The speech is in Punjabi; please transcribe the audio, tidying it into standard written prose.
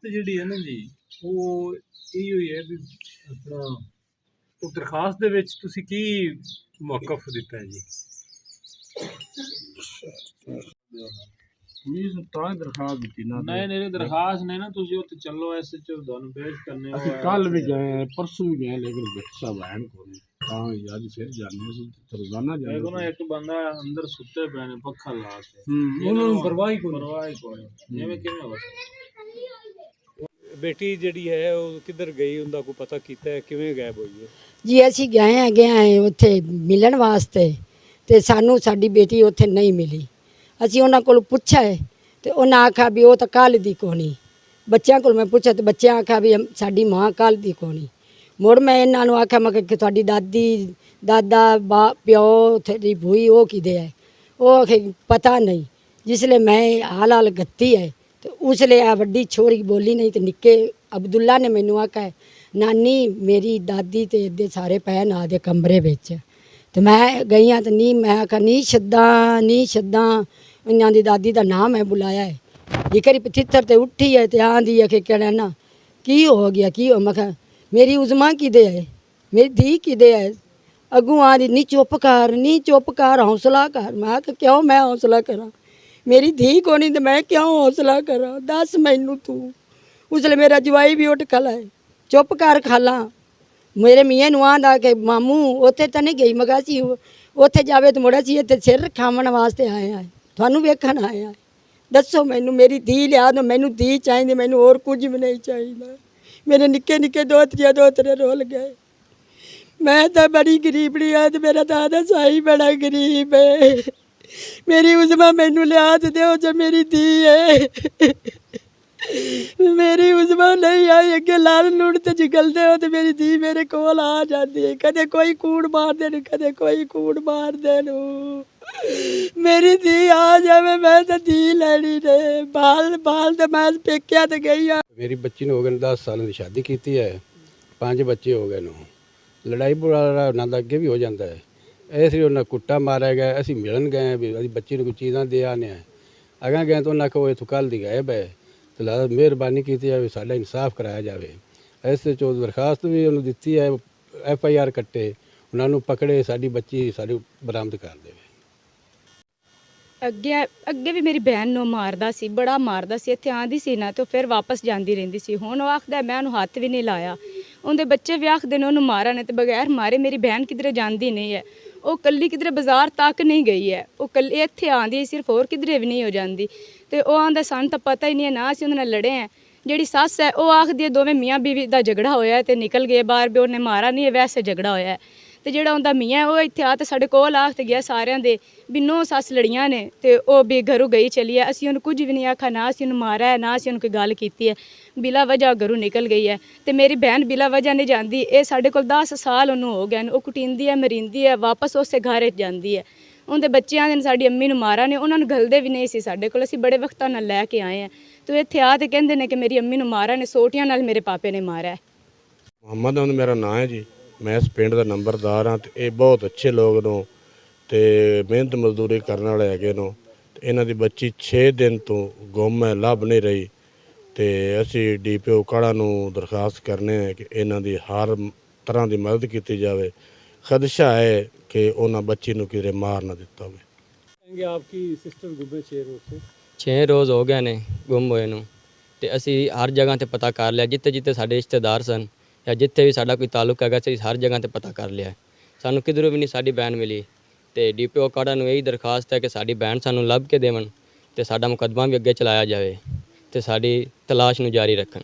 ਜਿਹੜੀ ਹੈ ਨਾ ਜੀ, ਉਹ ਇਹੋ ਹੀ ਹੈ ਵੀ ਆਪਣਾ ਉਹ ਦਰਖਾਸਤ ਦੇ ਵਿੱਚ ਤੁਸੀਂ ਕੀ ਮੌਕਫ ਦਿੱਤਾ ਹੈ ਜੀ? ਪੁਲਿਸ ਤਾਂ ਦਰਖਾਸਤ ਦਿੱਤੀ ਨਾ नहीं दरखास्त नहीं ना, तुम उत्ते चलो ऐसे ਤੁਹਾਨੂੰ ਪੇਸ਼ ਕਰਨੇ ਅਸੀਂ ਕੱਲ ਵੀ ਗਏ परसों भी गए लेकिन बच्चा बहन को नहीं ਤਾਂ ਅੱਜ ਫਿਰ ਜਾਣੇ ਸੀ ਰੋਜ਼ਾਨਾ ਜਾਂਦੇ देखो ना एक बंदा अंदर सुते पे ने पक्खा ला के ਉਹਨਾਂ ਨੂੰ ਪਰਵਾਹ कोई जिवें किवें हो ਬੇਟੀ ਜਿਹੜੀ ਹੈ ਉਹ ਕਿੱਧਰ ਗਈ, ਉਹਦਾ ਕੋਈ ਪਤਾ ਕੀਤਾ ਹੈ, ਕਿਵੇਂ ਗਾਇਬ ਹੋਈ ਹੈ? ਜੀ ਅਸੀਂ ਗਏ ਹੈਗੇ ਉੱਥੇ ਮਿਲਣ ਵਾਸਤੇ ਤੇ ਸਾਨੂੰ ਸਾਡੀ ਬੇਟੀ ਉੱਥੇ ਨਹੀਂ ਮਿਲੀ। ਅਸੀਂ ਉਹਨਾਂ ਕੋਲ ਪੁੱਛਿਆ ਤੇ ਉਹਨਾਂ ਆਖਿਆ ਵੀ ਉਹ ਤਾਂ ਕੱਲ੍ਹ ਦੀ ਕੋਣੀ। ਬੱਚਿਆਂ ਕੋਲ ਮੈਂ ਪੁੱਛਿਆ ਤੇ ਬੱਚਿਆਂ ਆਖਿਆ ਵੀ ਸਾਡੀ ਮਾਂ ਕੱਲ੍ਹ ਦੀ ਕੋਣੀ। ਮੁੜ ਮੈਂ ਇਹਨਾਂ ਨੂੰ ਆਖਿਆ, ਮੈਂ ਕਿ ਤੁਹਾਡੀ ਦਾਦੀ ਦਾਦਾ ਪਿਓ ਤੇਰੀ ਭੂਈ ਉਹ ਕਿਦੇ ਹੈ? ਉਹ ਆਖੇ ਪਤਾ ਨਹੀਂ। ਜਿਸਲੇ ਮੈਂ ਹਾਲ ਗੱਤੀ ਹੈ ਤੇ ਉਸਲੇ ਆ ਵੱਡੀ ਛੋਰੀ ਬੋਲੀ ਨਹੀਂ ਤੇ ਨਿੱਕੇ ਅਬਦੁੱਲਾ ਨੇ ਮੈਨੂੰ ਆਖਿਆ ਨਾਨੀ ਮੇਰੀ ਦਾਦੀ ਤੇ ਇਹਦੇ ਸਾਰੇ ਪੈ ਨਾ ਦੇ ਕਮਰੇ ਵਿੱਚ। ਤੇ ਮੈਂ ਗਈ ਹਾਂ ਤੇ ਨਹੀਂ, ਮੈਂ ਆਖਿਆ ਨਹੀਂ ਛੱਦਾਂ ਇਹਨਾਂ ਦੀ ਦਾਦੀ ਦਾ ਨਾਮ ਮੈਂ ਬੁਲਾਇਆ ਹੈ। ਜਿਕਰੀ ਪਥਿੱਤਰ ਤੇ ਉੱਠੀ ਹੈ ਤੇ ਆਂਦੀ ਹੈ ਕਿ ਕਹਿਣਾ ਨਾ ਕੀ ਹੋ ਗਿਆ ਕੀ ਹੋ। ਮੈਂ ਕਿਹਾ ਮੇਰੀ ਉਜ਼ਮਾ ਕਿਦੇ ਹੈ, ਮੇਰੀ ਧੀ ਕਿਦੇ ਹੈ? ਅੱਗੋਂ ਆਂਦੀ ਨਹੀਂ ਚੁੱਪ ਕਰ ਹੌਸਲਾ ਕਰ। ਮੈਂ ਕਿਹਾ ਕਿਉਂ ਮੈਂ ਹੌਸਲਾ ਕਰਾਂ? ਮੇਰੀ ਧੀ ਕੋਣੀ ਤੇ ਮੈਂ ਕਿਉਂ ਹੌਸਲਾ ਕਰਾਂ? ਦੱਸ ਮੈਨੂੰ ਤੂੰ। ਉਸਲੇ ਮੇਰਾ ਜਵਾਈ ਵੀ ਉੱਠ ਖਲਾ ਹੈ, ਚੁੱਪ ਕਰ ਖਾਲਾ। ਮੇਰੇ ਮੀਆਂ ਨੂੰ ਆਂਦਾ ਕਿ ਮਾਮੂ ਉੱਥੇ ਤਾਂ ਨਹੀਂ ਗਈ। ਮੈਂ ਕਿਹਾ ਸੀ ਉੱਥੇ ਜਾਵੇ ਤਾਂ ਮੁੜਾ ਸੀ ਇੱਥੇ ਸਿਰ ਖਾਵਣ ਵਾਸਤੇ ਆਇਆ ਹੈ, ਤੁਹਾਨੂੰ ਵੇਖਣ ਆਇਆ ਹੈ। ਦੱਸੋ ਮੈਨੂੰ ਮੇਰੀ ਧੀ ਲਿਆ ਦਿਓ, ਮੈਨੂੰ ਧੀ ਚਾਹੀਦੀ, ਮੈਨੂੰ ਹੋਰ ਕੁਝ ਵੀ ਨਹੀਂ ਚਾਹੀਦਾ। ਮੇਰੇ ਨਿੱਕੇ ਨਿੱਕੇ ਦੋਤਰੇ ਰੋਲ ਗਏ। ਮੈਂ ਤਾਂ ਬੜੀ ਗਰੀਬੜੀ ਆ ਤੇ ਮੇਰਾ ਦਾਦਾ ਸਾਈ ਬੜਾ ਗਰੀਬ ਹੈ। ਮੇਰੀ ਉਜ਼ਮਾ ਮੈਨੂੰ ਲਿਆ ਤੇ ਦਿਓ ਜੋ ਮੇਰੀ ਧੀ ਹੈ। ਮੇਰੀ ਉਜ਼ਮਾ ਨਹੀਂ ਆਈ ਅੱਗੇ ਲਾਲ ਲੂਣ ਤੇ ਜਿਗਲਦੇ ਹੋ ਤੇ ਮੇਰੀ ਧੀ ਮੇਰੇ ਕੋਲ ਆ ਜਾਂਦੀ ਹੈ। ਕਦੇ ਕੋਈ ਕੂੜ ਮਾਰਦੇ ਨੇ, ਕਦੇ ਕੋਈ ਕੂੜ ਮਾਰਦੇ ਨੂੰ। ਮੇਰੀ ਧੀ ਆ ਜਾਵੇ, ਮੈਂ ਤਾਂ ਧੀ ਲੈਣੀ ਨੇ। ਬਾਲ ਤੇ ਮੈਂ ਪੇਕਿਆ ਤੇ ਗਈ ਆ। ਮੇਰੀ ਬੱਚੀ ਨੂੰ ਹੋ ਗਏ 10 ਸਾਲਾਂ ਦੀ ਸ਼ਾਦੀ ਕੀਤੀ ਹੈ, 5 ਬੱਚੇ ਹੋ ਗਏ ਨੂੰ। ਲੜਾਈ ਬੁਰਾ ਉਹਨਾਂ ਦਾ ਅੱਗੇ ਵੀ ਹੋ ਜਾਂਦਾ ਹੈ। ਇਹ ਸੀ ਉਹਨਾਂ ਕੁੱਟਾ ਮਾਰਿਆ ਗਿਆ। ਅਸੀਂ ਮਿਲਣ ਗਏ ਵੀ ਅਸੀਂ ਬੱਚੀ ਨੂੰ ਕੋਈ ਚੀਜ਼ਾਂ ਦੇ ਆਨੇ ਆ। ਅਗਾਂ ਗਏ ਤਾਂ ਉਹਨਾਂ ਕੋਲ ਇੱਥੋਂ ਕੱਲ੍ਹ ਦੀ ਗਾਇਬ ਹੈ ਤੇ ਮਿਹਰਬਾਨੀ ਕੀਤੀ ਜਾਵੇ, ਸਾਡਾ ਇਨਸਾਫ ਕਰਾਇਆ ਜਾਵੇ। ਇਸ 'ਚ ਦਰਖਾਸਤ ਵੀ ਉਹਨੂੰ ਦਿੱਤੀ ਹੈ, FIR ਕੱਟੇ, ਉਹਨਾਂ ਨੂੰ ਪਕੜੇ, ਸਾਡੀ ਬੱਚੀ ਸਾਡੀ ਬਰਾਮਦ ਕਰ ਦੇਵੇ। ਅੱਗੇ ਵੀ ਮੇਰੀ ਭੈਣ ਨੂੰ ਮਾਰਦਾ ਸੀ, ਬੜਾ ਮਾਰਦਾ ਸੀ। ਇੱਥੇ ਆਂਦੀ ਸੀ ਨਾ ਤੇ ਫਿਰ ਵਾਪਸ ਜਾਂਦੀ ਰਹਿੰਦੀ ਸੀ। ਹੁਣ ਉਹ ਆਖਦਾ ਮੈਂ ਉਹਨੂੰ ਹੱਥ ਵੀ ਨਹੀਂ ਲਾਇਆ। ਉਹਦੇ ਬੱਚੇ ਵੀ ਆਖਦੇ ਨੇ ਉਹਨੂੰ ਮਾਰਾ ਨੇ ਤੇ ਬਗੈਰ ਮਾਰੇ ਮੇਰੀ ਭੈਣ ਕਿਧਰੇ ਜਾਂਦੀ ਨਹੀਂ ਹੈ। ਉਹ ਕੱਲੀ ਕਿਧਰੇ ਬਾਜ਼ਾਰ ਤੱਕ ਨਹੀਂ ਗਈ ਹੈ। ਉਹ ਕੱਲੀ ਇੱਥੇ ਆਂਦੀ ਹੈ, ਸਿਰਫ ਹੋਰ ਕਿਧਰੇ ਵੀ ਨਹੀਂ ਹੋ ਜਾਂਦੀ। ਤੇ ਉਹ ਆਂਦਾ ਸਾਨੂੰ ਤਾਂ ਪਤਾ ਹੀ ਨਹੀਂ ਹੈ, ਨਾ ਅਸੀਂ ਉਹਦੇ ਨਾਲ ਲੜੇ ਹਾਂ। ਜਿਹੜੀ ਸੱਸ ਹੈ ਉਹ ਆਖਦੀ ਹੈ ਦੋਵੇਂ ਮੀਆਂ ਬੀਵੀ ਦਾ ਝਗੜਾ ਹੋਇਆ ਤੇ ਨਿਕਲ ਗਏ ਬਾਹਰ, ਵੀ ਉਹਨੇ ਮਾਰਾ ਨਹੀਂ ਹੈ, ਵੈਸੇ ਝਗੜਾ ਹੋਇਆ। ਤੇ ਜਿਹੜਾ ਉਹਦਾ ਮੀਆਂ ਉਹ ਇੱਥੇ ਆ ਤੇ ਸਾਡੇ ਕੋਲ ਆਖ ਤੇ ਗਿਆ ਸਾਰਿਆਂ ਦੇ ਵੀ ਨੋ ਸੱਸ ਲੜੀਆਂ ਨੇ ਤੇ ਉਹ ਵੀ ਘਰੋਂ ਗਈ ਚਲੀ ਹੈ। ਅਸੀਂ ਉਹਨੂੰ ਕੁਝ ਵੀ ਨਹੀਂ ਆਖਾ, ਨਾ ਅਸੀਂ ਉਹਨੂੰ ਮਾਰਿਆ ਹੈ, ਨਾ ਅਸੀਂ ਉਹਨੂੰ ਕੋਈ ਗੱਲ ਕੀਤੀ ਹੈ। ਬਿਲਾ ਵਜ੍ਹਾ ਘਰੋਂ ਨਿਕਲ ਗਈ ਹੈ ਤੇ ਮੇਰੀ ਭੈਣ ਬਿਲਾ ਵਜ੍ਹਾ ਨਹੀਂ ਜਾਂਦੀ। ਇਹ ਸਾਡੇ ਕੋਲ 10 ਸਾਲ ਉਹਨੂੰ ਹੋ ਗਏ ਨੇ। ਉਹ ਕੁਟੀਂਦੀ ਹੈ, ਮਰੀਂਦੀ ਹੈ, ਵਾਪਸ ਉਸੇ ਘਰ ਜਾਂਦੀ ਹੈ। ਉਹਦੇ ਬੱਚਿਆਂ ਨੇ ਸਾਡੀ ਅੰਮੀ ਨੂੰ ਮਾਰਾ ਨੇ, ਉਹਨਾਂ ਨੂੰ ਗਲਦੇ ਵੀ ਨਹੀਂ ਸੀ ਸਾਡੇ ਕੋਲ। ਅਸੀਂ ਬੜੇ ਵਕਤਾਂ ਨਾਲ ਲੈ ਕੇ ਆਏ ਹਾਂ ਤੇ ਇੱਥੇ ਆ ਤੇ ਕਹਿੰਦੇ ਨੇ ਕਿ ਮੇਰੀ ਅੰਮੀ ਨੂੰ ਮਾਰਾ ਨੇ, ਸੋਟੀਆਂ ਨਾਲ ਮੇਰੇ ਪਾਪੇ ਨੇ ਮਾਰਿਆ। ਮੁਹੰਮਦ ਅਹਿਮਦ ਮੇਰਾ ਨਾਂ ਹੈ ਜੀ। ਮੈਂ ਇਸ ਪਿੰਡ ਦਾ ਨੰਬਰਦਾਰ ਹਾਂ ਤੇ ਇਹ ਬਹੁਤ ਅੱਛੇ ਲੋਕ ਨੂੰ ਤੇ ਮਿਹਨਤ ਮਜ਼ਦੂਰੀ ਕਰਨ ਵਾਲੇ ਹੈਗੇ ਨੂੰ। ਤੇ ਇਹਨਾਂ ਦੀ ਬੱਚੀ 6 ਦਿਨ ਤੋਂ ਗੁੰਮ ਹੈ, ਲੱਭ ਨਹੀਂ ਰਹੀ। ਤੇ ਅਸੀਂ DPO ਕਾੜਾ ਨੂੰ ਦਰਖਾਸਤ ਕਰਨੇ ਹੈ ਕਿ ਇਹਨਾਂ ਦੀ ਹਰ ਤਰ੍ਹਾਂ ਦੀ ਮਦਦ ਕੀਤੀ ਜਾਵੇ। ਖਦਸ਼ਾ ਹੈ ਕਿ ਉਹਨਾਂ ਬੱਚੀ ਨੂੰ ਕਿਤੇ ਮਾਰ ਨਾ ਦਿੱਤਾ ਹੋਵੇ। आपकी सिस्टर गुमे 6 रोज से 6 ਰੋਜ਼ ਹੋ ਗਏ ਨੇ ਗੁੰਮ ਹੋਏ ਨੂੰ ਤੇ ਅਸੀਂ ਹਰ ਜਗ੍ਹਾ ਤੇ ਪਤਾ ਕਰ ਲਿਆ। ਜਿੱਥੇ ਸਾਡੇ ਰਿਸ਼ਤੇਦਾਰ ਸਨ ਜਾਂ ਜਿੱਥੇ ਵੀ ਸਾਡਾ ਕੋਈ ਤਾਲੁਕ ਹੈਗਾ ਸੀ, ਹਰ ਜਗ੍ਹਾ ਤੇ ਪਤਾ ਕਰ ਲਿਆ। ਸਾਨੂੰ ਕਿਧਰੋਂ ਵੀ ਨਹੀਂ ਸਾਡੀ ਭੈਣ ਮਿਲੀ ਤੇ DPO ਕਾੜਾ ਨੂੰ ਇਹੀ ਦਰਖਾਸਤ ਹੈ ਕਿ ਸਾਡੀ ਭੈਣ ਸਾਨੂੰ ਲੱਭ ਕੇ ਦੇਵਣ ਤੇ ਸਾਡਾ ਮੁਕੱਦਮਾ ਵੀ ਅੱਗੇ ਚਲਾਇਆ ਜਾਵੇ ਤੇ ਸਾਡੀ ਤਲਾਸ਼ ਨੂੰ ਜਾਰੀ ਰੱਖਣ।